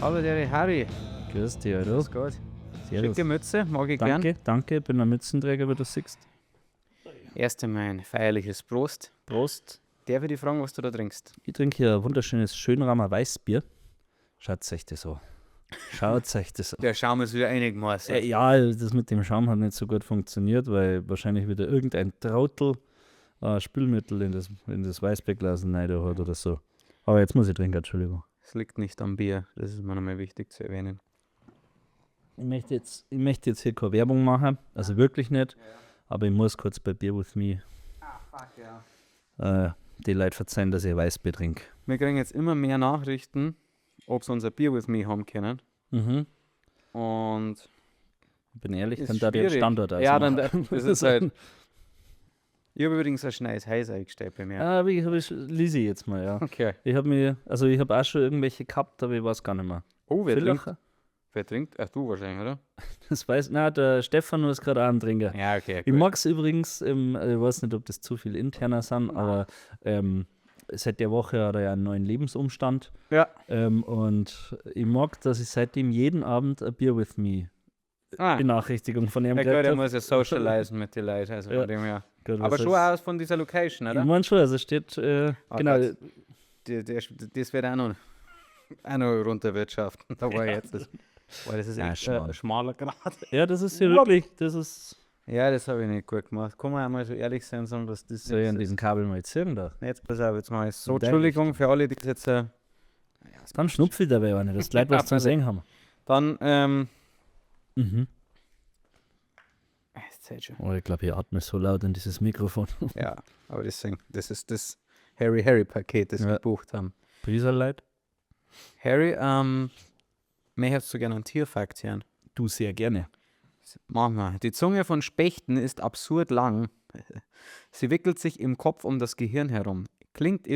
Hallo, der Harry. Grüß dich, Alter. Grüß Gott. Servus. Schicke Mütze, mag ich gern. Danke, bin ein Mützenträger, wie du siehst. Erst einmal ein feierliches Prost. Prost. Darf ich dich fragen, was du da trinkst? Ich trinke hier ein wunderschönes Schönramer Weißbier. Schaut euch das an. Schaut euch das an. Der Schaum ist wieder einigermaßen. Ja, das mit dem Schaum hat nicht so gut funktioniert, weil wahrscheinlich wieder irgendein Trautel Spülmittel in das Weißbierglas rein hat oder so. Aber jetzt muss ich trinken, Entschuldigung. Es liegt nicht am Bier, das ist mir nochmal wichtig zu erwähnen. Ich möchte jetzt hier keine Werbung machen, also wirklich nicht, aber ich muss kurz bei Beer With Me die Leute verzeihen, dass ich Weißbier trinke. Wir kriegen jetzt immer mehr Nachrichten, ob sie unser Beer With Me haben können. Mhm. Und Ich bin ehrlich, ist dann da den schwierig. Standort Ja, ausmachen. dann das ist halt. Ich habe übrigens ein neues Haus eingestellt bei mir. Aber ich lese jetzt mal, ja. Okay. Ich habe auch schon irgendwelche gehabt, aber ich weiß gar nicht mehr. Oh, Villacher? wer trinkt? Ach, du wahrscheinlich, oder? Das weiß, na, der Stefan ist gerade auch am Trinken. Ja, okay. Ich mag es übrigens, ich weiß nicht, ob das zu viel interner sind, aber seit der Woche hat er ja einen neuen Lebensumstand. Ja. Und ich mag, dass ich seitdem jeden Abend ein Beer With Me Benachrichtigung von ihm Ja, gut, gekriegt er habe. muss ja socialisen mit den Leuten, also Ja. von dem her. Gut, Aber was schon heißt- aus von dieser Location, Ich oder? meine schon, also steht, genau, Gott. Das wird auch noch runterwirtschaften. Da war jetzt das. Boah, das ist Ja, echt schmal. ein schmaler Grad. ja, das ist hier wirklich, das ist, Ja, das habe ich nicht gut gemacht. Kann man auch mal so ehrlich sein und sagen, dass das soll ich an jetzt diesen Kabel mal ziehen da? Jetzt pass auf, jetzt mal so. Da Entschuldigung für alle, die das jetzt. Dann schnupfe ich dabei auch nicht, dass die Leute was zum Sehen haben. Dann, Mhm. jetzt seid schon. Oh, ich glaube, ich atme so laut in dieses Mikrofon. Ja, aber das ist das Harry-Paket, das wir Ja. gebucht haben. Pisa Leute? Harry, möchtest du gerne einen Tierfakt hören? Du sehr gerne. Mach mal. Die Zunge von Spechten ist absurd lang. Sie wickelt sich im Kopf um das Gehirn herum. Klingt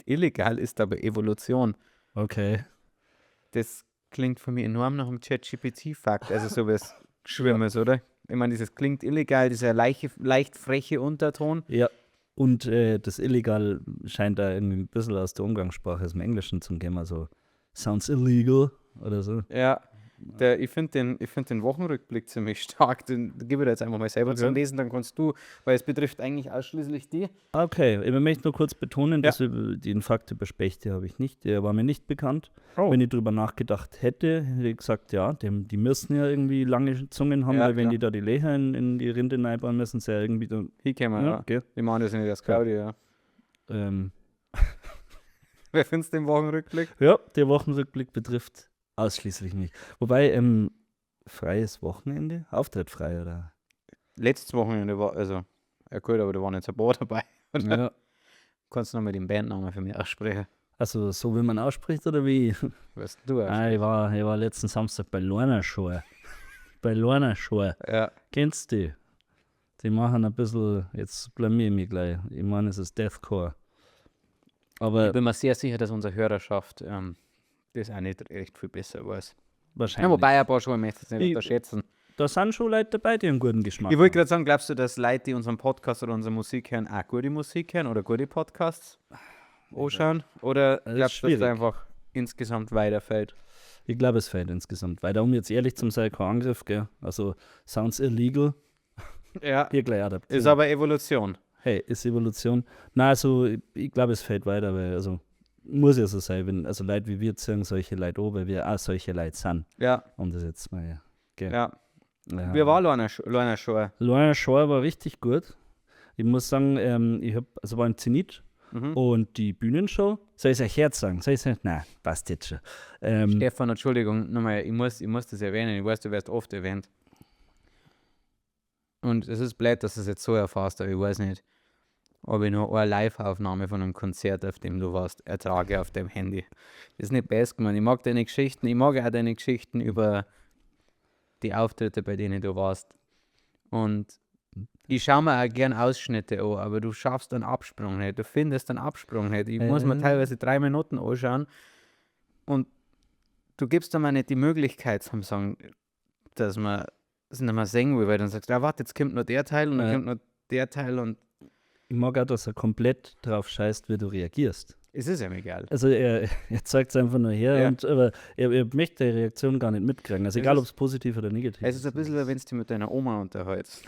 illegal, ist aber Evolution. Okay. Das klingt für mich enorm nach einem ChatGPT-Fakt, also sowas Schwimmes, oder? Ich meine, dieses klingt illegal, dieser leicht freche Unterton. Ja. Und das illegal scheint da irgendwie ein bisschen aus der Umgangssprache, aus dem Englischen zu kommen. Also, sounds illegal oder so. Ja, ich finde den Wochenrückblick ziemlich stark. Den gebe ich dir jetzt einfach mal selber zum Okay. Lesen, dann kannst du, weil es betrifft eigentlich ausschließlich die. Okay, ich möchte nur kurz betonen, Ja. dass den Fakt über Spechte habe ich nicht, der war mir nicht bekannt. Oh. Wenn ich drüber nachgedacht hätte, hätte ich gesagt, ja, die müssen ja irgendwie lange Zungen haben, Ja, weil wenn klar. die da die Löcher in die Rinde reinbauen, müssen sie ja irgendwie dann, Hier kämen wir, ja. gell? Die machen das nicht als Claudia, ja. Ähm, Wer findest du den Wochenrückblick? ja, der Wochenrückblick betrifft ausschließlich mich. Wobei, freies Wochenende, Auftritt frei, oder? Letztes Wochenende war, also, ja gut, aber da waren jetzt ein paar dabei. Ja. Kannst du nochmal den Bandnamen für mich aussprechen? Also so wie man ausspricht, oder wie? Weißt du Ich war letzten Samstag bei Lorna Shore. Bei Lorna Shore. Ja. Kennst du die? Die machen ein bisschen, jetzt blamier ich mich gleich. Ich meine, es ist Deathcore. Ich Aber bin mir sehr sicher, dass unsere Hörerschaft das auch nicht recht viel besser weiß. wahrscheinlich. Ja, wobei ein paar schon, ich möchte es nicht Ich- unterschätzen. Da sind schon Leute dabei, die einen guten Geschmack Ich wollte haben. gerade sagen, glaubst du, dass Leute, die unseren Podcast oder unsere Musik hören, auch gute Musik hören oder gute Podcasts anschauen? Oder Das ist glaubst du, dass schwierig. es einfach insgesamt weiterfällt? Ich glaube, es fällt insgesamt weiter. Um jetzt ehrlich zu sein, kein Angriff, gell? Also, sounds illegal. Ja, Hier gleich adaptieren. ist aber Evolution. Hey, ist Evolution. Nein, also, ich glaube, es fällt weiter, weil, also, muss ja so sein, wenn, also Leute wie wir ziehen solche Leute an, weil wir auch solche Leute sind. Ja, Um das jetzt mal, gell? ja. Ja. Wir waren Lorna Shore. Lorna Shore war richtig gut. Ich muss sagen, war im Zenit Mhm. und die Bühnenshow, soll ich es euch jetzt sagen? Soll ich es Nein, passt jetzt schon. Stefan, Entschuldigung, nochmal, ich muss das erwähnen. Ich weiß, du wirst oft erwähnt. Und es ist blöd, dass du es jetzt so erfährst, aber ich weiß nicht, ob ich noch eine Live-Aufnahme von einem Konzert, auf dem du warst, ertrage auf dem Handy. Das ist nicht best gemeint. Ich mag deine Geschichten, ich mag auch deine Geschichten über die Auftritte, bei denen du warst. Und ich schaue mir auch gern Ausschnitte an, aber du schaffst einen Absprung nicht. Du findest einen Absprung nicht. Ich muss mir teilweise 3 Minuten anschauen und du gibst mir nicht die Möglichkeit zum Sagen, dass man es nicht mehr singen will, weil dann sagst du, ja warte, jetzt kommt noch der Teil und dann Ja. kommt noch der Teil und ich mag auch, dass er komplett drauf scheißt, wie du reagierst. Es ist ihm egal. Also er zeigt es einfach nur her, Ja. aber er möchte die Reaktion gar nicht mitkriegen. Also Es egal, ist- ob es positiv oder negativ Es ist ein bisschen, wie wenn du dich mit deiner Oma unterhältst.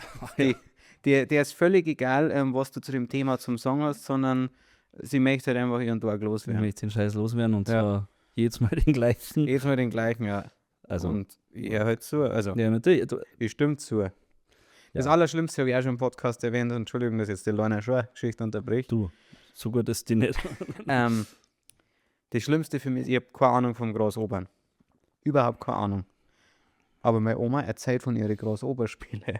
Der ist völlig egal, was du zu dem Thema zum Song hast, sondern sie möchte halt einfach ihren Tag Ich loswerden. möchte den Scheiß loswerden und Ja. zwar jedes Mal den gleichen. Jedes Mal den gleichen, ja. Also, Und er halt zu. Also, ja, natürlich. ich stimme zu. Das Allerschlimmste habe ich auch schon im Podcast erwähnt. Entschuldigung, dass jetzt die Leute schon eine Geschichte unterbricht. Du, so gut ist die nicht. Das Schlimmste für mich ist, ich habe keine Ahnung vom Großobern. Überhaupt keine Ahnung. Aber meine Oma erzählt von ihren Großoberspielen.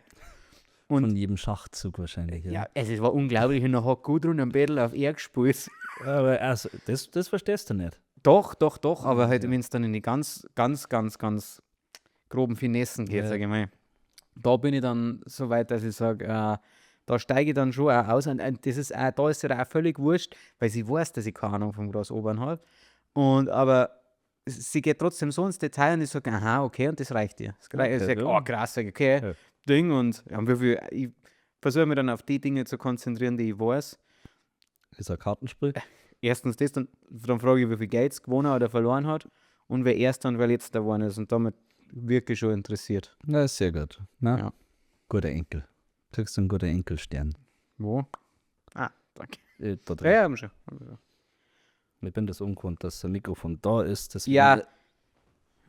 Und Von jedem Schachzug wahrscheinlich. ja, es war unglaublich. Und dann hat Gudrun am Bädel auf er gespielt. Aber also, das verstehst du nicht. Doch. Aber halt, Ja. wenn es dann in die ganz groben Finessen geht, Ja. sage ich mal. Da bin ich dann so weit, dass ich sage, da steige ich dann schon auch aus. Und das ist auch, da ist ja auch völlig wurscht, weil sie weiß, dass ich keine Ahnung vom Großobern habe. Aber sie geht trotzdem so ins Detail und ich sage, aha, okay, und das reicht dir. Ich Okay, sage, ja. oh krass, sag ich, okay, Ja. Ding. Und ja, ich versuche mich dann auf die Dinge zu konzentrieren, die ich weiß. Ist ein Kartenspiel? Erstens das, dann frage ich, wie viel Geld es gewonnen oder verloren hat und wer erster und wer letzter geworden ist. Und damit wirklich schon interessiert. Na, ist sehr gut. Na, Ja. guter Enkel. Kriegst du einen guten Enkelstern. Wo? Ah, danke. Da Ja, drin. ja, haben schon. Ich bin das ungewohnt, dass das Mikrofon da ist. Deswegen- Ja.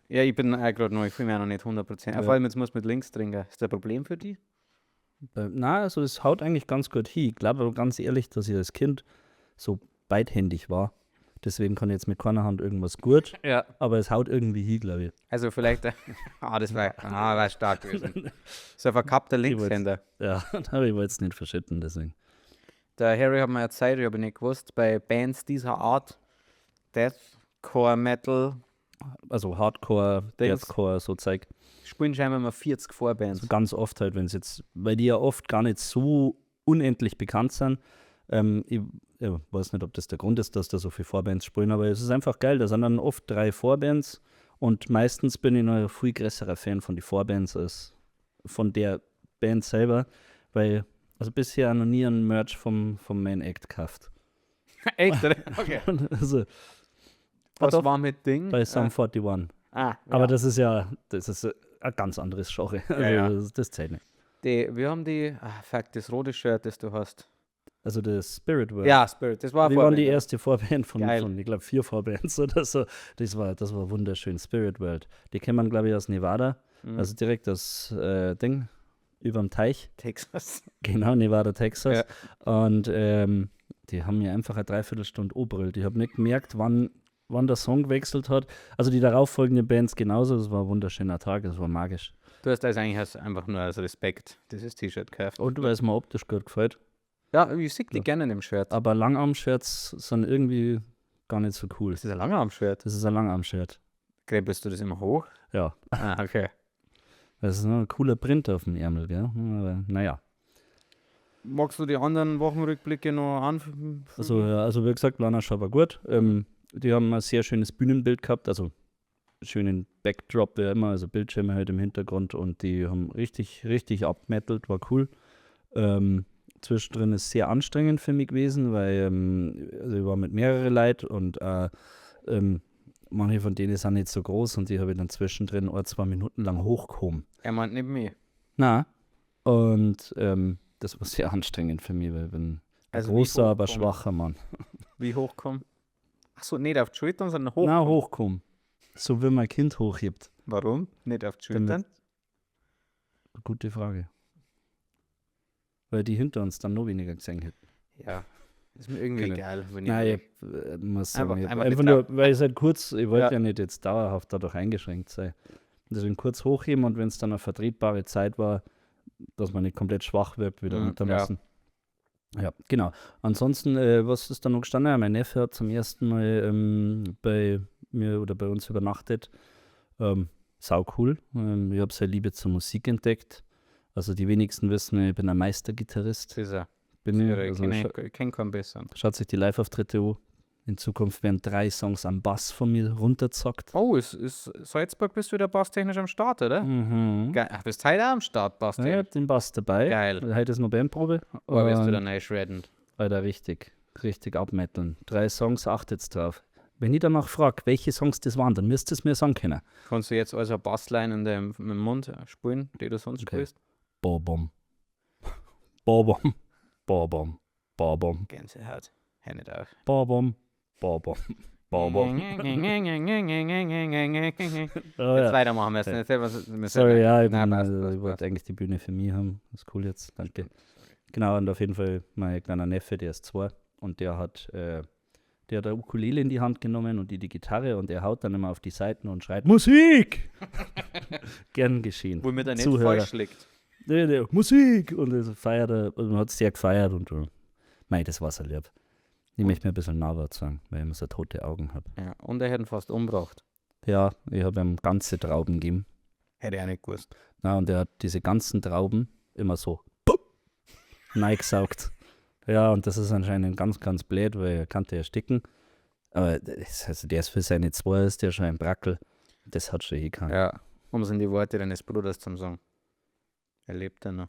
Ja, ich bin auch gerade neu, ich fühle mich auch noch nicht 100%. Ja. Vor allem, jetzt muss mit links trinken. Ist das ein Problem für die? Na, also es haut eigentlich ganz gut hin. Ich glaube aber ganz ehrlich, dass ich als Kind so beidhändig war. Deswegen kann ich jetzt mit keiner Hand irgendwas gut, Ja. aber es haut irgendwie hin, glaube ich. Also vielleicht, das war stark gewesen. So ein verkappter Linkshänder. Ja, aber ich wollte es nicht verschütten, deswegen. Der Harry hat mir erzählt, ich habe nicht gewusst, bei Bands dieser Art, Deathcore, Metal, Also Hardcore, Dings. Deathcore, so Zeug. spielen scheinbar mal 40 Vorbands. So ganz oft halt, wenn es jetzt, weil die ja oft gar nicht so unendlich bekannt sind. Ich weiß nicht, ob das der Grund ist, dass da so viele Vorbands spielen, aber es ist einfach geil. Da sind dann oft 3 Vorbands und meistens bin ich noch ein viel größerer Fan von den Vorbands als von der Band selber, weil, also bisher noch nie ein Merch vom Main Act gekauft. Echt, oder? Okay. Also Was doch. war mit Ding? bei Sum 41. ja. Aber das ist ein ganz anderes Genre. Also ja. Das zählt nicht. Wir haben das rote Shirt, das du hast. Also das Spirit World. Ja, Spirit, das war Die waren Vorband, die ja. erste Vorband von Geil. ich glaube, 4 Vorbands oder so. Das war wunderschön. Spirit World. Die kennt man, glaube ich, aus Nevada. Mhm. Also direkt aus Ding, überm Teich. Texas. Genau, Nevada, Texas. Und die haben mir einfach eine Dreiviertelstunde angebrüllt. Ich habe nicht gemerkt, wann der Song gewechselt hat. Also die darauffolgenden Bands genauso. Das war ein wunderschöner Tag, das war magisch. Du hast das eigentlich einfach nur als Respekt dieses T-Shirt gekauft. Und weil es mir optisch gut gefällt. Ja, ich sehe die Ja. gerne in dem Shirt. Aber Langarm-Shirts sind irgendwie gar nicht so cool. Das ist ein Langarm-Shirt. Das ist ein Langarm-Shirt. Gräbelst du das immer hoch? Ja. Ah, okay. Das ist noch ein cooler Print auf dem Ärmel, gell? Aber naja. Magst du die anderen Wochenrückblicke noch an? Also wie gesagt, Lana Shaw war gut. Die haben ein sehr schönes Bühnenbild gehabt, also schönen Backdrop wie immer, also Bildschirme halt im Hintergrund und die haben richtig, richtig abmettelt, war cool. Zwischendrin ist sehr anstrengend für mich gewesen, weil also ich war mit mehreren Leuten und manche von denen sind nicht so groß und die habe ich dann zwischendrin 2 Minuten lang hochgehoben. Er meint nicht mich. Na, und das war sehr anstrengend für mich, weil ich bin ein Also wie großer, aber hochkommen? schwacher Mann. Wie hochkommen? Achso, nicht auf die Schultern, sondern hoch. Na, hochkommen. So wie mein Kind hochhebt. Warum? Nicht auf die Damit- Schultern? Gute Frage. Weil die hinter uns dann noch weniger gesehen hätten. Ja. Ist mir irgendwie Keine- egal. Wenn Nein, ich ich muss sagen, Einfach- ich hab einfach einfach nicht nur, weil ich halt kurz, ich wollte Ja. ja nicht jetzt dauerhaft dadurch eingeschränkt sein. Deswegen kurz hochheben und wenn es dann eine vertretbare Zeit war, dass man nicht komplett schwach wird, wieder Mhm, runterlassen. Ja, genau. Ansonsten, was ist da noch gestanden? Ja, mein Neffe hat zum ersten Mal bei mir oder bei uns übernachtet. Sau cool. Ich habe seine Liebe zur Musik entdeckt. Also die wenigsten wissen, ich bin ein Meistergitarrist. das ist er. Bin ich. Ich Also, kenne keinen besseren. schaut sich die Live-Auftritte an. In Zukunft werden 3 Songs am Bass von mir runtergezockt. Oh, Salzburg bist du wieder basstechnisch am Start, oder? Mhm. Geil. Bist du heute auch am Start, Ja, ich basstechnisch? hab den Bass dabei. Geil. Heute ist noch Bandprobe. Oder wirst du Und dann neu shredden? Alter, richtig abmetteln. 3 Songs, achtet drauf. Wenn ich danach frage, welche Songs das waren, dann müsst ihr es mir sagen können. Kannst du jetzt also eine Bassline in dem Mund spielen, die du sonst Okay. spielst? Bobom. Bobom. Bobom. Bobom. Gänsehaut. Hör nicht auf. Bobom. Bobom. Bobom. Jetzt Oh, ja. weitermachen müssen. Sorry, ja, ich, Nein, bin, passt, ich passt, wollte passt. eigentlich die Bühne für mich haben. Das ist cool jetzt, danke. Genau, und auf jeden Fall mein kleiner Neffe, der ist 2 und der hat eine Ukulele in die Hand genommen und die Gitarre und er haut dann immer auf die Seiten und schreit Musik! Gern geschehen. Womit er nicht Zuhörer. falsch liegt. Nee, Musik! Und das feiert er, und man hat es sehr gefeiert und mei, das war so lieb. Ich möchte mir ein bisschen Nachwort sagen, weil ich immer so tote Augen habe. Ja, und er hätte ihn fast umgebracht. Ja, ich habe ihm ganze Trauben gegeben. Hätte er nicht gewusst. Na, und er hat diese ganzen Trauben immer so neigesaugt. Ja, und das ist anscheinend ganz, ganz blöd, weil er kannte ersticken. Aber also der ist für seine 2 ist der schon ein Brackel. Das hat schon gekannt. Ja, um es in die Worte deines Bruders zu sagen. Er lebt ja noch.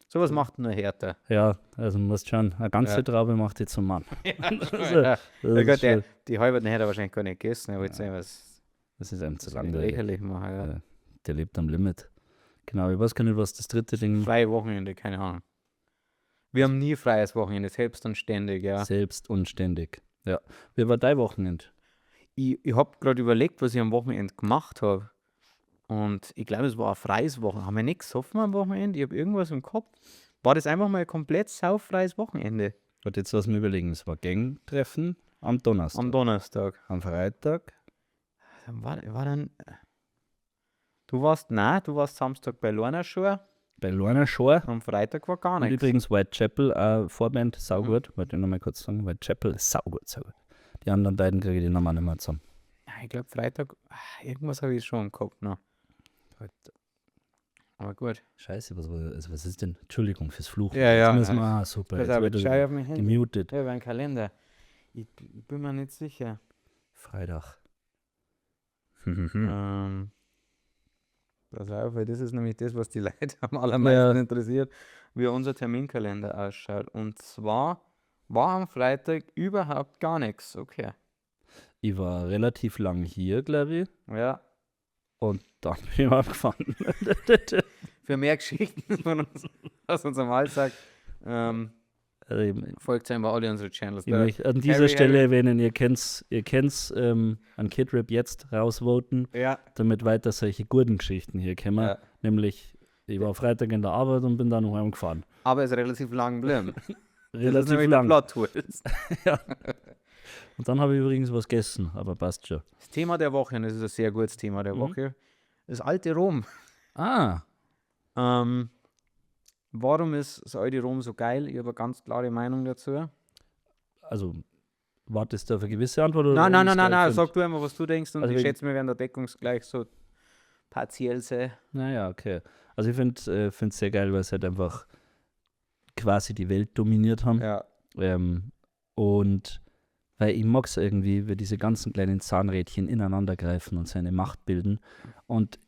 Sowas macht nur härter. Ja, also man muss schon, eine ganze Ja. Traube macht die zum Mann. Ja, Also, ja. das Ja, ist Gott, schon- die halben hätte er wahrscheinlich gar nicht gegessen. Er wollte sehen, was das ist einem zu das langweilig. lächerlich machen. Ja. Ja. Der lebt am Limit. Genau, ich weiß gar nicht, was das dritte Ding Freie Wochenende, keine Ahnung. Wir haben nie freies Wochenende, selbst und ständig, ja. selbst und ständig. Ja. Wie war dein Wochenende? Ich habe gerade überlegt, was ich am Wochenende gemacht habe. Und ich glaube, es war ein freies Wochenende. Haben wir nicht gesoffen am Wochenende? Ich habe irgendwas im Kopf. War das einfach mal ein komplett sauffreies Wochenende? Warte, jetzt lass mich überlegen. Es war Gangtreffen am Donnerstag. Am Donnerstag. Am Freitag. Dann war dann. Du warst Samstag bei Lorna Shore. Bei Lorna Shore. Am Freitag war gar Und nichts. übrigens Whitechapel, Vorband, saugut. Wollte ich nochmal kurz sagen. Whitechapel ist saugut. Die anderen beiden kriege ich die nochmal nicht mehr zusammen. Ja, ich glaube, Freitag, irgendwas habe ich schon gehabt noch. Aber gut. Scheiße, was ist denn? Entschuldigung fürs Fluchen. Ja, ja. Jetzt müssen wir, super. Das Jetzt habe wird ich er auf mein Handy. gemutet. Ja, über einen Kalender. Ich bin mir nicht sicher. Freitag. Pass auf, weil das ist nämlich das, was die Leute am allermeisten Ja. interessiert, wie unser Terminkalender ausschaut. Und zwar war am Freitag überhaupt gar nichts. Okay. Ich war relativ lang hier, glaube ich. Ja. Und dann bin ich abgefahren. Für mehr Geschichten von uns, aus unserem Alltag, folgt einfach alle unsere Channels. Ich möchte an dieser Stelle erwähnen, ihr kennt's an Kid-Rap jetzt rausvoten, Ja. damit weiter solche guten Geschichten hier kommen. Ja. Nämlich, ich war Freitag in der Arbeit und bin dann noch heimgefahren. Aber es ist relativ lang geblieben. Das ist Relativ nämlich lang. der Plot-Twist. Und dann habe ich übrigens was gegessen, aber passt schon. Das Thema der Woche, und das ist ein sehr gutes Thema der Woche, das alte Rom. Ah, Warum ist das alte Rom so geil? Ich habe eine ganz klare Meinung dazu. also, wartest du auf eine gewisse Antwort? Oder Nein, warum ich's geil sag find? du einmal, was du denkst, und Also ich wegen- schätze, wir werden da deckungsgleich so partiell sein. Naja, okay. Also ich finde es sehr geil, weil es halt einfach quasi die Welt dominiert haben. Ja. Und weil ich mag es irgendwie, wie diese ganzen kleinen Zahnrädchen ineinander greifen und seine Macht bilden. Und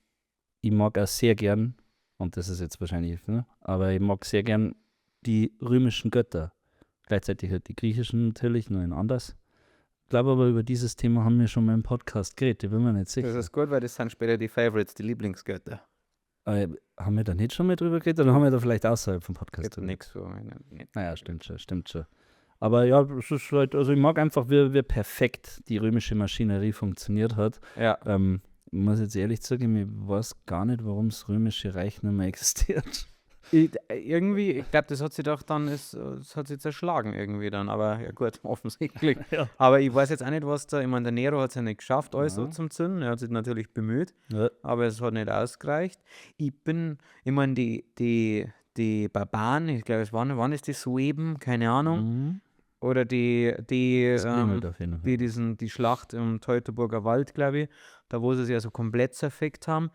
ich mag auch sehr gern, und das ist jetzt wahrscheinlich, ne, aber ich mag sehr gern die römischen Götter. Gleichzeitig halt die griechischen natürlich, nur in anders. Ich glaube aber, über dieses Thema haben wir schon mal im Podcast geredet, ich bin mir nicht sicher. Das ist gut, weil das sind später die Favorites, die Lieblingsgötter. Haben wir da nicht schon mal drüber geredet oder haben wir da vielleicht außerhalb vom Podcast Jetzt drüber? nichts so. Nicht. Naja, stimmt schon. Aber ja, es ist halt, also ich mag einfach, wie perfekt die römische Maschinerie funktioniert hat. Ja. Ich muss jetzt ehrlich sagen, ich weiß gar nicht, warum das römische Reich nicht mehr existiert. Ich glaube, das hat sie doch dann, das hat sie zerschlagen irgendwie dann, aber ja gut, offensichtlich. Ja. Aber ich weiß jetzt auch nicht, was da, ich meine, der Nero hat es ja nicht geschafft, alles so Ja. zum Zünden, er hat sich natürlich bemüht, Ja. aber es hat nicht ausgereicht. Ich meine, die Barbaren, ich glaube, wann ist die Sueben, keine Ahnung, Mhm. oder die Das klingelt auf jeden Fall. die Schlacht im Teutoburger Wald, glaube ich, da wo sie sich also komplett zerfickt haben.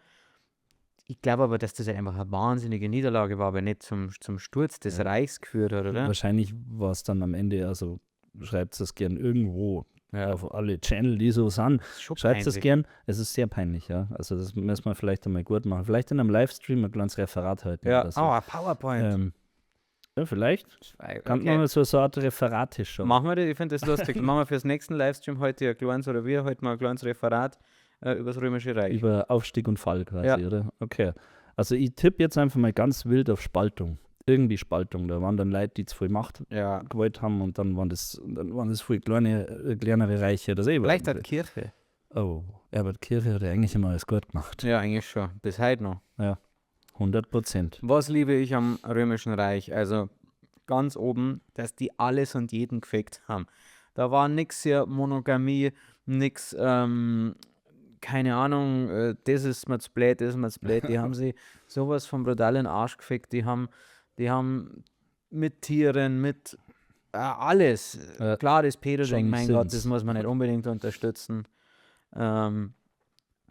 Ich glaube aber, dass das einfach eine wahnsinnige Niederlage war, aber nicht zum Sturz des Ja. Reichs geführt hat, oder? Wahrscheinlich war es dann am Ende, also schreibt es gern irgendwo auf alle Channel, die so sind. Das ist schon Schreibt es peinlich. gern. Es ist sehr peinlich, ja. Also das müssen wir vielleicht einmal gut machen. Vielleicht in einem Livestream ein kleines Referat halten. Ja, oder so. ein PowerPoint. Ja, vielleicht. Okay. Kann man mal so eine Art Referat schon. Machen wir das, ich finde das lustig. Machen wir fürs nächsten Livestream heute ein kleines, oder wir heute mal ein kleines Referat über das Römische Reich. Über Aufstieg und Fall quasi, Ja. oder? Okay. Also ich tippe jetzt einfach mal ganz wild auf Spaltung. Irgendwie Spaltung. Da waren dann Leute, die zu viel Macht Ja. gewollt haben und dann waren das viel kleinere Reiche oder so. Vielleicht hat Kirche. Oh, aber die Kirche hat ja eigentlich immer alles gut gemacht. Ja, eigentlich schon. Bis heute noch. 100%. Was liebe ich am Römischen Reich? Also ganz oben, dass die alles und jeden gefickt haben. Da war nix hier Monogamie, nix, keine Ahnung, das ist mir zu blöd, das ist mir zu blöd. Die haben sie sowas vom brutalen Arsch gefickt. Die haben mit Tieren, mit alles. Klar, das Pädoding, schon mein Gott, das sind's. muss man nicht unbedingt unterstützen.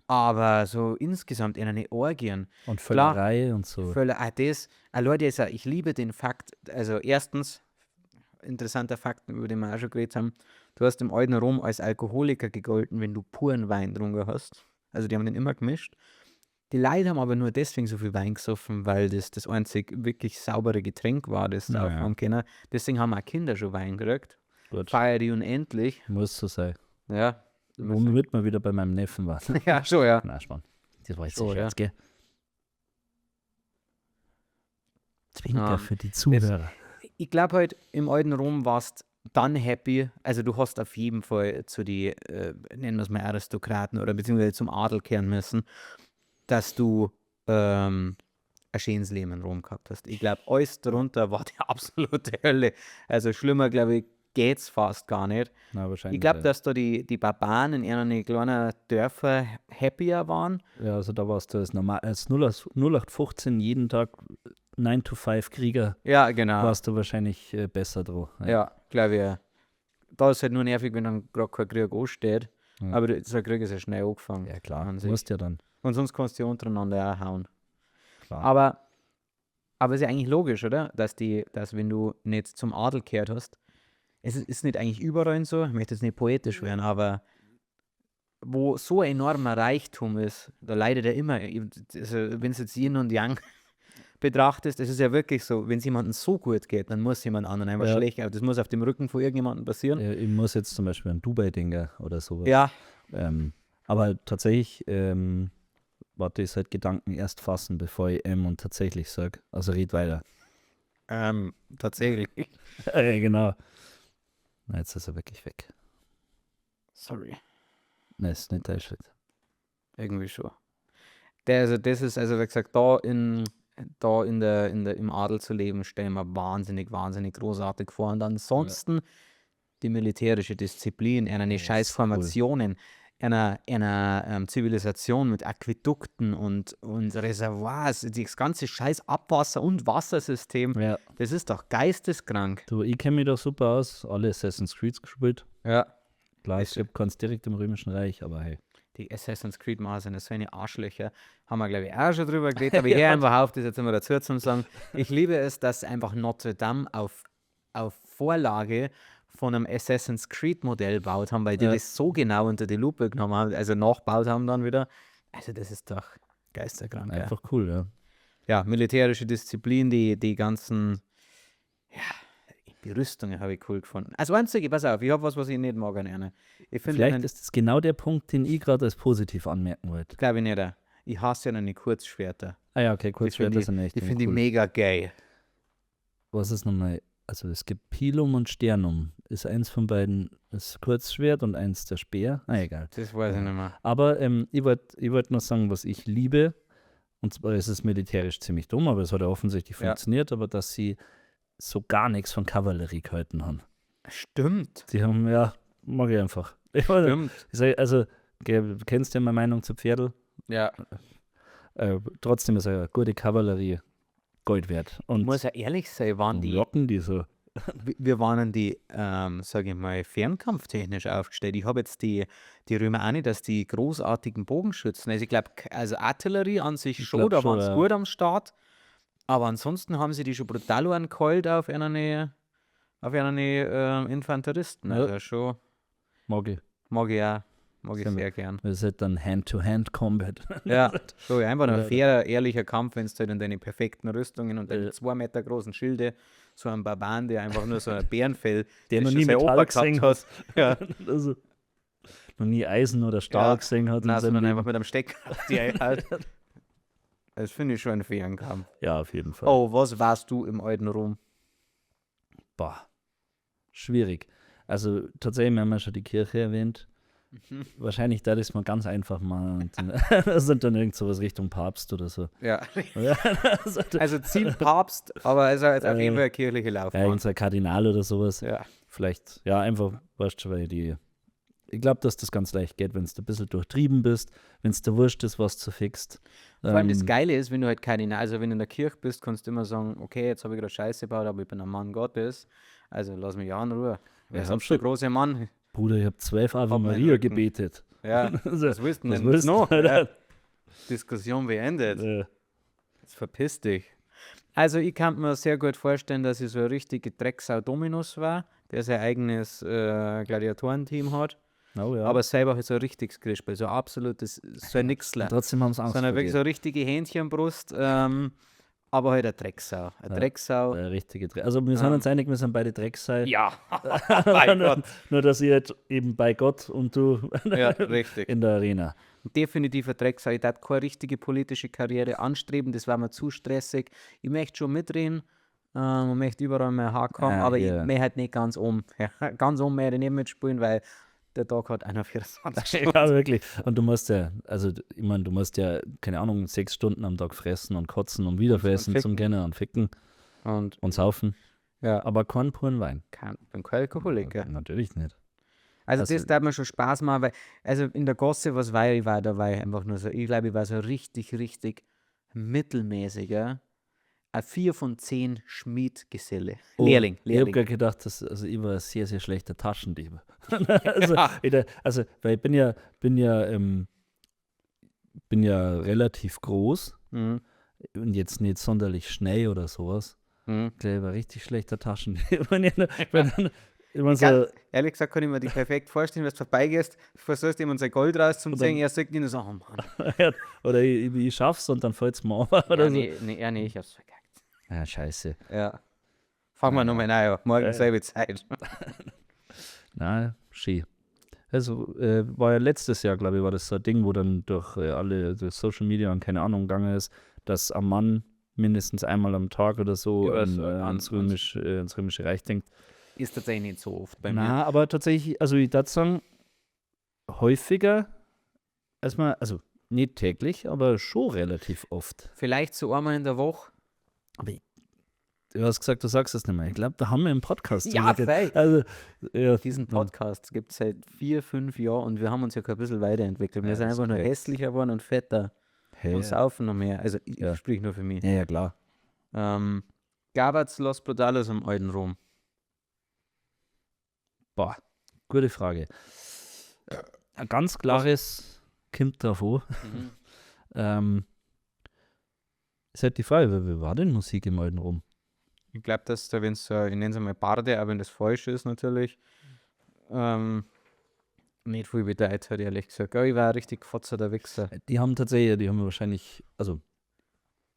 Aber so insgesamt in eine Orgien. Und Klar. Völlerei und so. Leute, ich liebe den Fakt, also erstens, interessanter Fakt, über den wir auch schon geredet haben, du hast im alten Rom als Alkoholiker gegolten, wenn du puren Wein getrunken hast. Also die haben den immer gemischt. Die Leute haben aber nur deswegen so viel Wein gesoffen, weil das einzig wirklich saubere Getränk war, das sie Ja, aufhaben ja. können. Deswegen haben auch Kinder schon Wein gekriegt. Gut. Feier die unendlich. Muss so sein. Ja. Womit wir wieder bei meinem Neffen waren. Ja, schon, ja. Na, spannend. Das war jetzt So, ein Scherz, ja. gell? Zwinker Ja. für die Zuhörer. Ich glaube halt, im alten Rom warst dann happy, also du hast auf jeden Fall zu die, nennen wir es mal Aristokraten oder beziehungsweise zum Adel kehren müssen, dass du ein schönes Leben in Rom gehabt hast. Ich glaube, alles darunter war die absolute Hölle. Also schlimmer, glaube ich, geht's fast gar nicht. Na, wahrscheinlich. Ich glaube, ja. dass da die Barbaren in ihren kleinen Dörfern happier waren. Ja, also da warst du als 0815 jeden Tag 9-to-5 Krieger, Ja, genau. warst du wahrscheinlich besser dran. Ja, glaube ich. Ja. Da ist halt nur nervig, wenn dann gerade kein Krieg ansteht. Ja. Aber so ein Krieg ist ja schnell angefangen. Ja, klar. an Du sich. musst ja dann. Und sonst kannst du ja untereinander auch hauen. Klar. Aber ist ja eigentlich logisch, oder? Dass wenn du nicht zum Adel gehört hast, es ist nicht eigentlich überall so, ich möchte jetzt nicht poetisch werden, aber wo so ein enormer Reichtum ist, da leidet er immer. Also, wenn es jetzt Yin und Yang betrachtest, es ist ja wirklich so, wenn es jemandem so gut geht, dann muss jemand anderen einfach Ja. schlecht. Aber das muss auf dem Rücken von irgendjemandem passieren. Ich muss jetzt zum Beispiel an Dubai denken oder sowas. Ja, Aber tatsächlich, warte, ich seit Gedanken erst fassen, bevor ich und tatsächlich sage. Also red weiter. tatsächlich. Genau. Na, jetzt ist er wirklich weg. Sorry. Nein, ist nicht dein Schritt. Irgendwie schon. Das ist, also wie gesagt, im Adel zu leben, stellen wir wahnsinnig, wahnsinnig großartig vor. Und ansonsten die militärische Disziplin, eine ist scheiß Formationen, einer Zivilisation mit Aquädukten und Reservoirs, das ganze scheiß Abwasser- und Wassersystem, Ja. das ist doch geisteskrank. Du, ich kenne mich da super aus. Alle Assassin's Creed gespielt. Ja. Klar, Ist- es gibt keins direkt im Römischen Reich, aber hey. Die Assassin's Creed Maße sind so eine Arschlöcher. Haben wir, glaube ich, auch schon drüber geredet. Aber ich höre einfach auf, das jetzt immer dazu zu sagen. Ich liebe es, dass einfach Notre Dame auf Vorlage von einem Assassin's Creed Modell gebaut haben, weil die Ja. das so genau unter die Lupe genommen haben, also nachgebaut haben dann wieder. Also das ist doch geisterkrank. Ja. Einfach cool, ja. Ja, militärische Disziplin, die ganzen, ja, die Rüstungen habe ich cool gefunden. Also einzige, pass auf, ich habe was ich nicht mag an einer. Ich finde, Vielleicht ist das genau der Punkt, den ich gerade als positiv anmerken wollte. glaube ich nicht. Ich hasse ja eine Kurzschwerter. Ah ja, okay, kurz find das sind echt Die cool. finde ich mega gay. Was ist nochmal? Also es gibt Pilum und Sternum. Ist eins von beiden das Kurzschwert und eins der Speer? Ah, egal. Das weiß ich nicht mehr. Aber ich wollt noch sagen, was ich liebe, und zwar ist es militärisch ziemlich dumm, aber es hat ja offensichtlich Ja. funktioniert, aber dass sie so gar nichts von Kavallerie gehalten haben. Stimmt. Sie haben, ja, mag ich einfach. Ich weiß nicht, Stimmt. ich sag, also, du kennst ja meine Meinung zu Pferdl. Ja. Trotzdem ist eine gute Kavallerie Gold wert. Ich Und muss ja ehrlich sein, locken die so. wir waren die, sage ich mal, fernkampftechnisch aufgestellt. Ich habe jetzt die Römer auch nicht, dass die großartigen Bogenschützen, also ich glaube, also Artillerie an sich Ich schon, glaub da schon, waren sie ja. gut am Start. Aber ansonsten haben sie die schon brutal angeholt auf eine Infanteristen. Ja. Also schon, Mag ich. mag ich auch. Mag ich Stimmt. sehr gern. Das ist halt dann Hand-to-Hand-Combat. Ja, so einfach ein Oder- fairer, ehrlicher Kampf, wenn du halt in deine perfekten Rüstungen und deine Ja. 2 Meter großen Schilde, so ein Barbaren, der einfach nur so ein Bärenfell, Der noch das nie schon sein Metall Opa gesehen gehabt hat. Ja. Also, noch nie Eisen oder Stahl Ja. gesehen hat. in Nein, seinem sondern Leben. einfach mit einem Steck auf die halt. Das finde ich schon einen fairen Kampf. Ja, auf jeden Fall. Oh, was warst du im alten Rom? Boah, schwierig. Also tatsächlich, wir haben ja schon die Kirche erwähnt. Wahrscheinlich da ist man ganz einfach mal. Und, das sind dann irgend sowas Richtung Papst oder so. Ja, Ja, das hat- also Ziel Papst, aber es ist jetzt auf jeden Fall eine kirchliche ja, Laufbahn. irgendein Kardinal oder sowas. Ja. Vielleicht, ja, einfach, weißt du, weil die. Ich glaube, dass das ganz leicht geht, wenn du ein bisschen durchtrieben bist, wenn es dir wurscht ist, was du fixt. Vor allem das Geile ist, wenn du halt Kardinal, also wenn du in der Kirche bist, kannst du immer sagen, okay, jetzt habe ich gerade Scheiße gebaut, aber ich bin ein Mann Gottes, also lass mich ja in Ruhe. Wer Ja, ist sonst der große Mann? Bruder, ich habe 12 Ave Hab meinen Maria Rücken. gebetet. Ja, Also, was willst du was denn willst jetzt du? noch? Ja. Diskussion beendet. Äh, Jetzt verpiss dich. Also ich kann mir sehr gut vorstellen, dass ich so eine richtige Drecksau Dominus war, der sein eigenes Gladiatorenteam hat, oh ja. aber selber halt so ein richtiges Grischball, so ein absolutes, so ein Nixler. trotzdem haben sie Angst Sondern vor wirklich dir. so eine richtige Hähnchenbrust, aber halt eine Drecksau. Eine Ja. Drecksau. Richtige Dreck. Also wir sind uns einig, wir sind beide Drecksau. Ja, mein Gott. Nur, dass ich halt eben bei Gott und du Ja, richtig. in der Arena. Definitiv ein Drecksau. Ich darf keine richtige politische Karriere anstreben, das war mir zu stressig. Ich möchte schon mitreden, und möchte überall mein Haar haben, aber ja. ich möchte halt nicht ganz oben. Ja, ganz oben möchte ich nicht mitspielen, weil der Tag hat 21 Stunden. Ja, wirklich. Und du musst ja, also ich meine, du musst ja, keine Ahnung, 6 Stunden am Tag fressen und kotzen und wieder fressen zum ficken. Gehen und ficken Und und saufen. ja, Aber kein puren Wein. ich bin kein Alkoholiker. Natürlich nicht. Also Also- das darf mir schon Spaß machen, weil, also in der Gosse, was war ich, da war ich einfach nur so, ich glaube, ich war so richtig mittelmäßiger, ein 4 von 10 Schmiedgeselle. Lehrling. Ich habe gerade gedacht, also ich war ein sehr, sehr schlechter Taschendieb. also, Ja. weil ich bin ja relativ groß Mhm. und jetzt nicht sonderlich schnell oder sowas. Mhm. Ich glaube, ich war richtig schlechter Taschendieb. Ich meine, so, Ganz ehrlich gesagt kann ich mir die perfekt vorstellen, wenn du vorbeigehst, versuchst jemand sein Gold rauszuziehen, er sagt dir so, oh Mann. oder ich schaff's und dann fällt's mir auf. Oder Ja, so. nee, ich hab's verkackt. Ja, scheiße. Ja. Fangen wir nochmal an, morgen selbe Zeit. Na, schön. Also, war ja letztes Jahr, glaube ich, war das so ein Ding, wo dann durch durch Social Media und keine Ahnung gegangen ist, dass ein Mann mindestens einmal am Tag oder so Ja, so ans Römische Reich denkt. Ist tatsächlich nicht so oft bei mir. Na, aber tatsächlich, also ich würde sagen, häufiger als man, also nicht täglich, aber schon relativ oft. Vielleicht so einmal in der Woche. Aber du hast gesagt, du sagst es nicht mehr. Ich glaube, da haben wir im Podcast Ja, drüber geredet. fei. Also, ja, Diesen Podcast gibt es seit 4, 5 Jahren und wir haben uns ja kein bisschen weiterentwickelt. Wir Ja, sind einfach nur Respekt. hässlicher geworden und fetter hey, und saufen noch mehr. Also ich Ja. sprich nur für mich. ja, klar. Gab's Los Brutales am alten Rom? Boah, gute Frage. Ein ganz klares kommt davor. Ist halt die Frage, wie war denn Musik im alten Rom? Ich glaube, dass da, wenn es so, ich nenne es einmal Barde, aber wenn das falsch ist natürlich, nicht viel bedeutet hat, ehrlich gesagt. Aber ich war ein richtig fotzer der Wichser. Die haben wahrscheinlich, also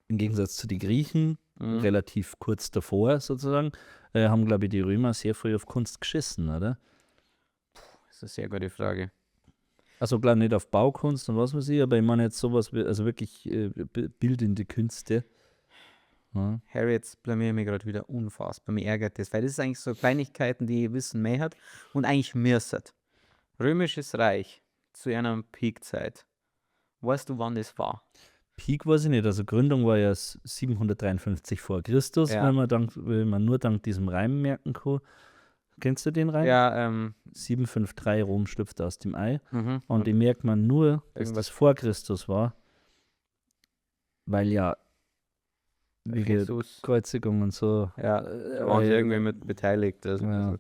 im Gegensatz zu den Griechen, Mhm. relativ kurz davor sozusagen, haben, glaube ich, die Römer sehr früh auf Kunst geschissen, oder? Das ist eine sehr gute Frage. Also klar, nicht auf Baukunst und was weiß ich, aber ich meine jetzt sowas, also wirklich bildende Künste. Ja. Harry, jetzt blamier ich mich gerade wieder unfassbar. Mir ärgert das, weil das ist eigentlich so Kleinigkeiten, die Wissen mehr hat und eigentlich müsstet. Römisches Reich zu einer Peakzeit. Weißt du, wann das war? Peak weiß ich nicht, also Gründung war ja 753 vor Christus, Ja. wenn man nur dank diesem Reim merken kann. Kennst du den Reim? Ja, 753 Rom schlüpft aus dem Ei. mhm. Und den merkt man nur, dass Irgendwas- das vor Christus war, weil ja wegen Jesus. Kreuzigung und so. Ja, da waren sie irgendwie mit beteiligt. Also. Ja.